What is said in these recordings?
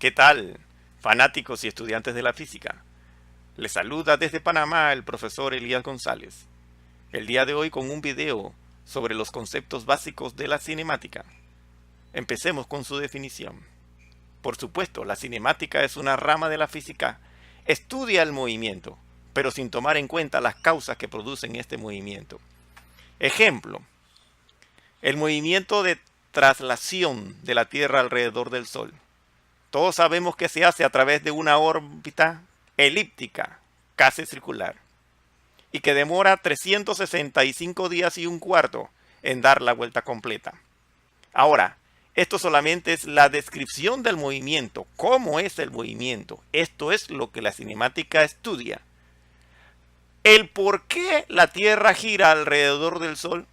¿Qué tal, fanáticos y estudiantes de la física? Les saluda desde Panamá el profesor Elías González. El día de hoy con un video sobre los conceptos básicos de la cinemática. Empecemos con su definición. Por supuesto, la cinemática es una rama de la física. Estudia el movimiento, pero sin tomar en cuenta las causas que producen este movimiento. Ejemplo, el movimiento de traslación de la Tierra alrededor del Sol. Todos sabemos que se hace a través de una órbita elíptica, casi circular, y que demora 365 días y un cuarto en dar la vuelta completa. Ahora, esto solamente es la descripción del movimiento. ¿Cómo es el movimiento? Esto es lo que la cinemática estudia. El por qué la Tierra gira alrededor del Sol,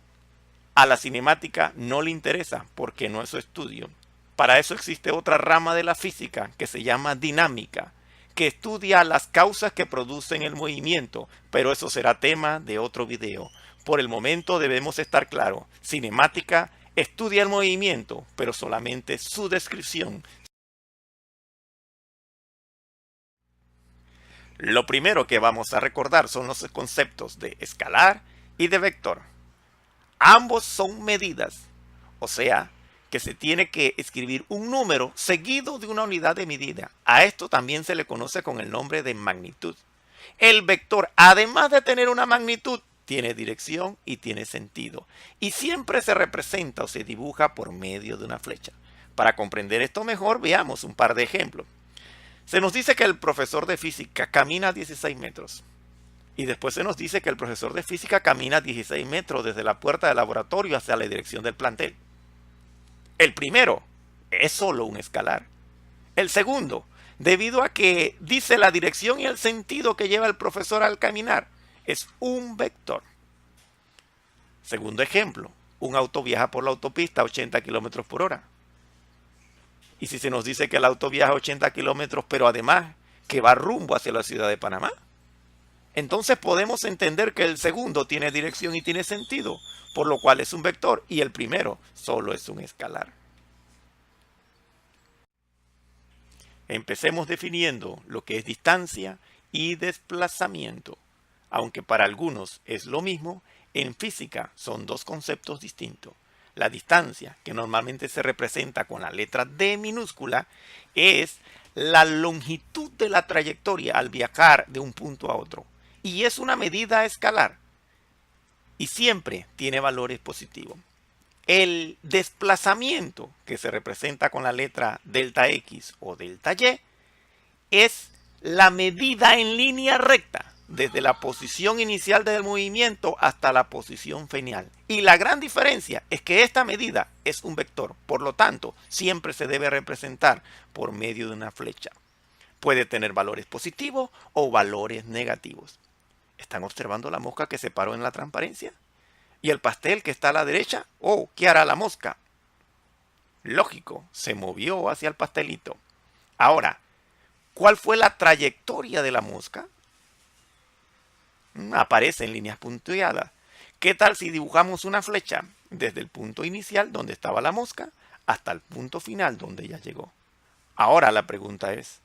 a la cinemática no le interesa, porque no es su estudio. Para eso existe otra rama de la física que se llama dinámica, que estudia las causas que producen el movimiento, pero eso será tema de otro video. Por el momento debemos estar claros, cinemática estudia el movimiento, pero solamente su descripción. Lo primero que vamos a recordar son los conceptos de escalar y de vector. Ambos son medidas, o sea, que se tiene que escribir un número seguido de una unidad de medida. A esto también se le conoce con el nombre de magnitud. El vector, además de tener una magnitud, tiene dirección y tiene sentido. Y siempre se representa o se dibuja por medio de una flecha. Para comprender esto mejor, veamos un par de ejemplos. Se nos dice que el profesor de física camina 16 metros. Y después se nos dice que el profesor de física camina 16 metros desde la puerta del laboratorio hacia la dirección del plantel. El primero es solo un escalar. El segundo, debido a que dice la dirección y el sentido que lleva el profesor al caminar, es un vector. Segundo ejemplo, un auto viaja por la autopista a 80 kilómetros por hora. Y si se nos dice que el auto viaja a 80 kilómetros, pero además que va rumbo hacia la ciudad de Panamá, entonces podemos entender que el segundo tiene dirección y tiene sentido, por lo cual es un vector, y el primero solo es un escalar. Empecemos definiendo lo que es distancia y desplazamiento. Aunque para algunos es lo mismo, en física son dos conceptos distintos. La distancia, que normalmente se representa con la letra D minúscula, es la longitud de la trayectoria al viajar de un punto a otro. Y es una medida escalar. Y siempre tiene valores positivos. El desplazamiento, que se representa con la letra delta X o delta Y, es la medida en línea recta desde la posición inicial del movimiento hasta la posición final. Y la gran diferencia es que esta medida es un vector, por lo tanto, siempre se debe representar por medio de una flecha. Puede tener valores positivos o valores negativos. ¿Están observando la mosca que se paró en la transparencia? ¿Y el pastel que está a la derecha? Oh, ¿qué hará la mosca? Lógico, se movió hacia el pastelito. Ahora, ¿cuál fue la trayectoria de la mosca? Aparece en líneas punteadas. ¿Qué tal si dibujamos una flecha desde el punto inicial donde estaba la mosca hasta el punto final donde ella llegó? Ahora la pregunta es,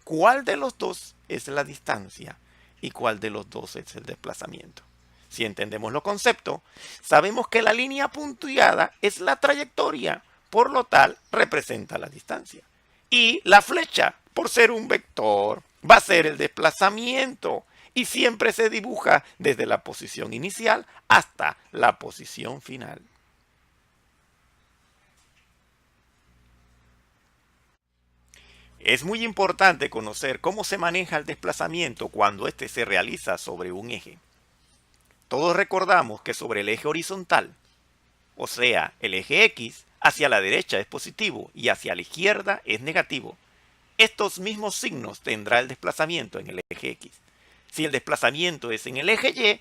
¿cuál de los dos es la distancia y cuál de los dos es el desplazamiento? Si entendemos los conceptos, sabemos que la línea punteada es la trayectoria, por lo tal representa la distancia. Y la flecha, por ser un vector, va a ser el desplazamiento y siempre se dibuja desde la posición inicial hasta la posición final. Es muy importante conocer cómo se maneja el desplazamiento cuando éste se realiza sobre un eje. Todos recordamos que sobre el eje horizontal, o sea, el eje X, hacia la derecha es positivo y hacia la izquierda es negativo. Estos mismos signos tendrá el desplazamiento en el eje X. Si el desplazamiento es en el eje Y,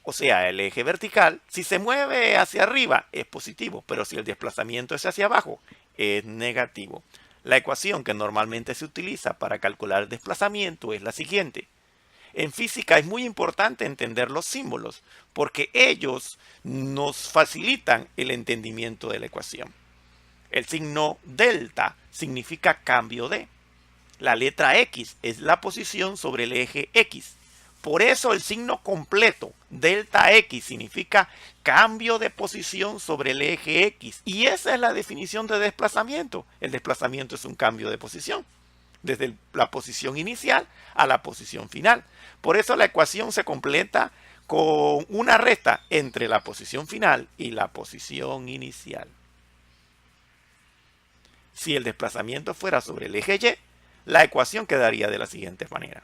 o sea, el eje vertical, si se mueve hacia arriba es positivo, pero si el desplazamiento es hacia abajo es negativo. La ecuación que normalmente se utiliza para calcular el desplazamiento es la siguiente. En física es muy importante entender los símbolos porque ellos nos facilitan el entendimiento de la ecuación. El signo delta significa cambio de. La letra X es la posición sobre el eje X. Por eso el signo completo, delta X, significa cambio de posición sobre el eje X. Y esa es la definición de desplazamiento. El desplazamiento es un cambio de posición, desde la posición inicial a la posición final. Por eso la ecuación se completa con una recta entre la posición final y la posición inicial. Si el desplazamiento fuera sobre el eje Y, la ecuación quedaría de la siguiente manera.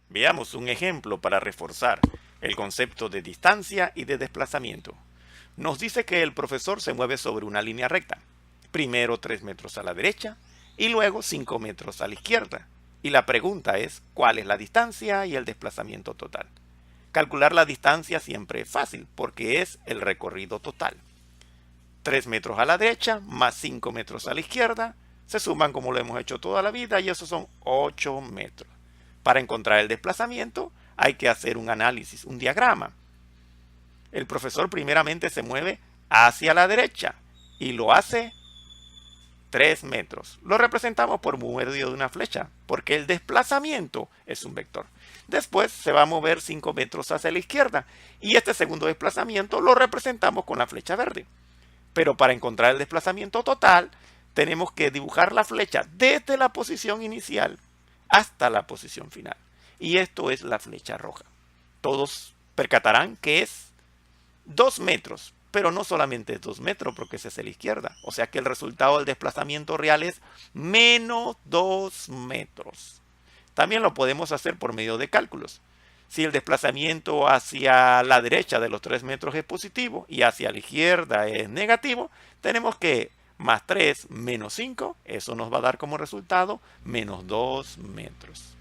Veamos un ejemplo para reforzar el concepto de distancia y de desplazamiento. Nos dice que el profesor se mueve sobre una línea recta. Primero 3 metros a la derecha y luego 5 metros a la izquierda. Y la pregunta es, ¿cuál es la distancia y el desplazamiento total? Calcular la distancia siempre es fácil porque es el recorrido total. 3 metros a la derecha más 5 metros a la izquierda se suman como lo hemos hecho toda la vida y esos son 8 metros. Para encontrar el desplazamiento hay que hacer un análisis, un diagrama. El profesor primeramente se mueve hacia la derecha y lo hace 3 metros. Lo representamos por medio de una flecha porque el desplazamiento es un vector. Después se va a mover 5 metros hacia la izquierda y este segundo desplazamiento lo representamos con la flecha verde. Pero para encontrar el desplazamiento total tenemos que dibujar la flecha desde la posición inicial hasta la posición final. Y esto es la flecha roja. Todos percatarán que es 2 metros, pero no solamente es 2 metros porque ese es a la izquierda. O sea que el resultado del desplazamiento real es menos 2 metros. También lo podemos hacer por medio de cálculos. Si el desplazamiento hacia la derecha de los 3 metros es positivo y hacia la izquierda es negativo, tenemos que más 3 menos 5, eso nos va a dar como resultado menos 2 metros.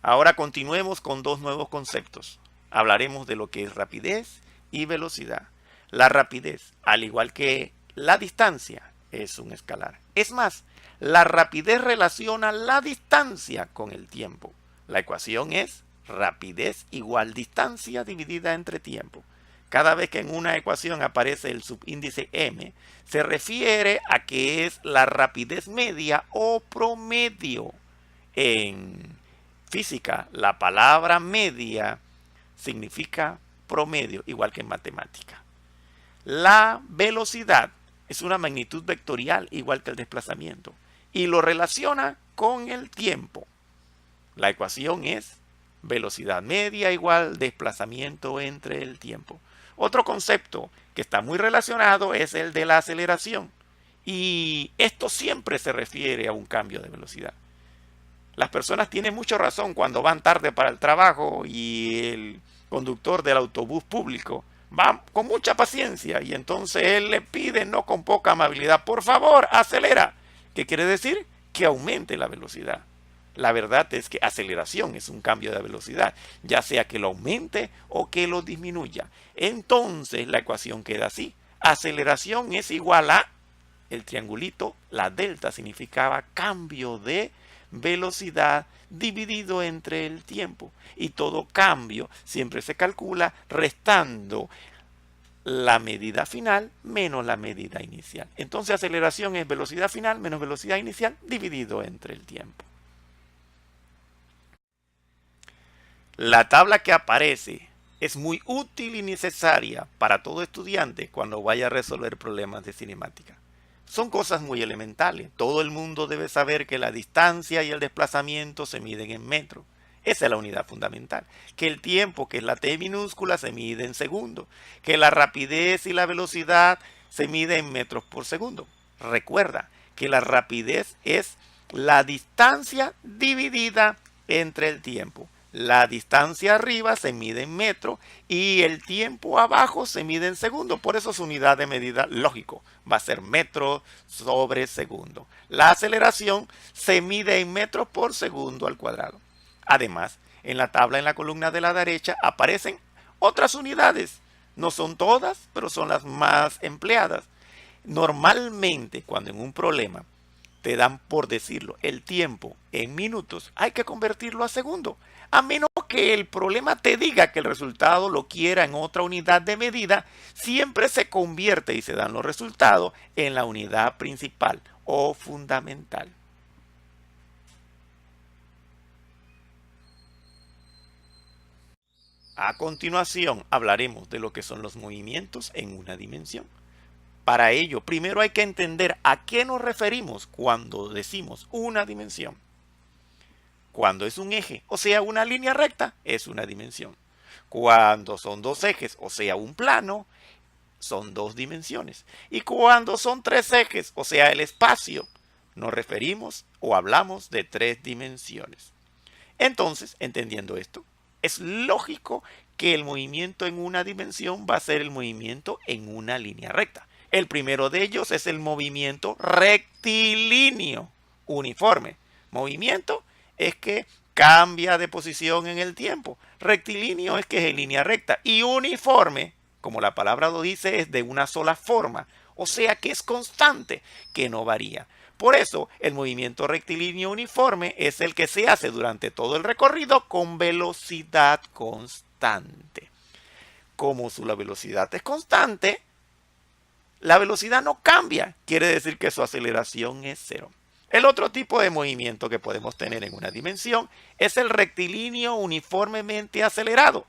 Ahora continuemos con dos nuevos conceptos. Hablaremos de lo que es rapidez y velocidad. La rapidez, al igual que la distancia, es un escalar. Es más, la rapidez relaciona la distancia con el tiempo. La ecuación es rapidez igual distancia dividida entre tiempo. Cada vez que en una ecuación aparece el subíndice m, se refiere a que es la rapidez media o promedio. En física, la palabra media significa promedio, igual que en matemática. La velocidad es una magnitud vectorial, igual que el desplazamiento, y lo relaciona con el tiempo. La ecuación es velocidad media igual desplazamiento entre el tiempo. Otro concepto que está muy relacionado es el de la aceleración. Y esto siempre se refiere a un cambio de velocidad. Las personas tienen mucha razón cuando van tarde para el trabajo y el conductor del autobús público va con mucha paciencia y entonces él le pide, no con poca amabilidad, por favor, acelera. ¿Qué quiere decir? Que aumente la velocidad. La verdad es que aceleración es un cambio de velocidad, ya sea que lo aumente o que lo disminuya. Entonces la ecuación queda así. Aceleración es igual a el triangulito, la delta significaba cambio de velocidad dividido entre el tiempo. Y todo cambio siempre se calcula restando la medida final menos la medida inicial. Entonces aceleración es velocidad final menos velocidad inicial dividido entre el tiempo. La tabla que aparece es muy útil y necesaria para todo estudiante cuando vaya a resolver problemas de cinemática. Son cosas muy elementales. Todo el mundo debe saber que la distancia y el desplazamiento se miden en metros. Esa es la unidad fundamental. Que el tiempo, que es la t minúscula, se mide en segundos. Que la rapidez y la velocidad se miden en metros por segundo. Recuerda que la rapidez es la distancia dividida entre el tiempo. La distancia arriba se mide en metros y el tiempo abajo se mide en segundos. Por eso su unidad de medida lógico va a ser metro sobre segundo. La aceleración se mide en metros por segundo al cuadrado. Además, en la tabla en la columna de la derecha aparecen otras unidades. No son todas, pero son las más empleadas. Normalmente, cuando en un problema te dan, por decirlo, el tiempo en minutos, hay que convertirlo a segundo. A menos que el problema te diga que el resultado lo quiera en otra unidad de medida, siempre se convierte y se dan los resultados en la unidad principal o fundamental. A continuación hablaremos de lo que son los movimientos en una dimensión. Para ello, primero hay que entender a qué nos referimos cuando decimos una dimensión. Cuando es un eje, o sea, una línea recta, es una dimensión. Cuando son dos ejes, o sea, un plano, son dos dimensiones. Y cuando son tres ejes, o sea, el espacio, nos referimos o hablamos de tres dimensiones. Entonces, entendiendo esto, es lógico que el movimiento en una dimensión va a ser el movimiento en una línea recta. El primero de ellos es el movimiento rectilíneo uniforme. Movimiento es que cambia de posición en el tiempo. Rectilíneo es que es en línea recta. Y uniforme, como la palabra lo dice, es de una sola forma. O sea que es constante, que no varía. Por eso, el movimiento rectilíneo uniforme es el que se hace durante todo el recorrido con velocidad constante. Como la velocidad es constante, la velocidad no cambia. Quiere decir que su aceleración es cero. El otro tipo de movimiento que podemos tener en una dimensión es el rectilíneo uniformemente acelerado.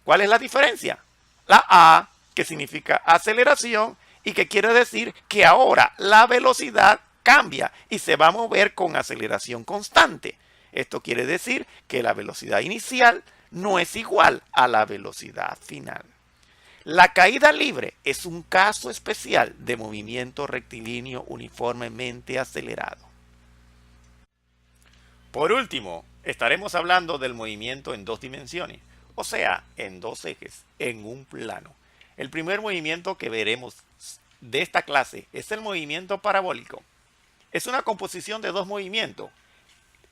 ¿Cuál es la diferencia? La A, que significa aceleración y que quiere decir que ahora la velocidad cambia y se va a mover con aceleración constante. Esto quiere decir que la velocidad inicial no es igual a la velocidad final. La caída libre es un caso especial de movimiento rectilíneo uniformemente acelerado. Por último, estaremos hablando del movimiento en dos dimensiones, o sea, en dos ejes, en un plano. El primer movimiento que veremos de esta clase es el movimiento parabólico. Es una composición de dos movimientos.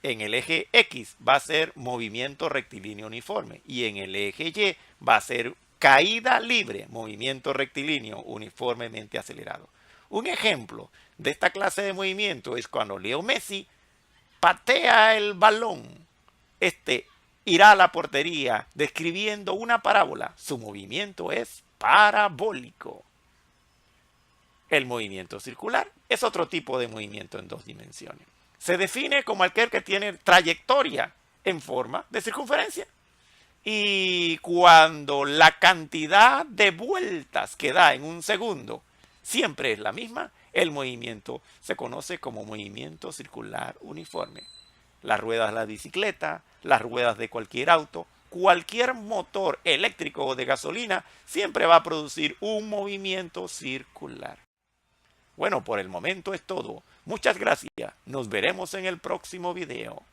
En el eje X va a ser movimiento rectilíneo uniforme y en el eje Y va a ser caída libre, movimiento rectilíneo uniformemente acelerado. Un ejemplo de esta clase de movimiento es cuando Leo Messi patea el balón. Este irá a la portería describiendo una parábola. Su movimiento es parabólico. El movimiento circular es otro tipo de movimiento en dos dimensiones. Se define como aquel que tiene trayectoria en forma de circunferencia. Y cuando la cantidad de vueltas que da en un segundo siempre es la misma, el movimiento se conoce como movimiento circular uniforme. Las ruedas de la bicicleta, las ruedas de cualquier auto, cualquier motor eléctrico o de gasolina siempre va a producir un movimiento circular. Bueno, por el momento es todo. Muchas gracias. Nos veremos en el próximo video.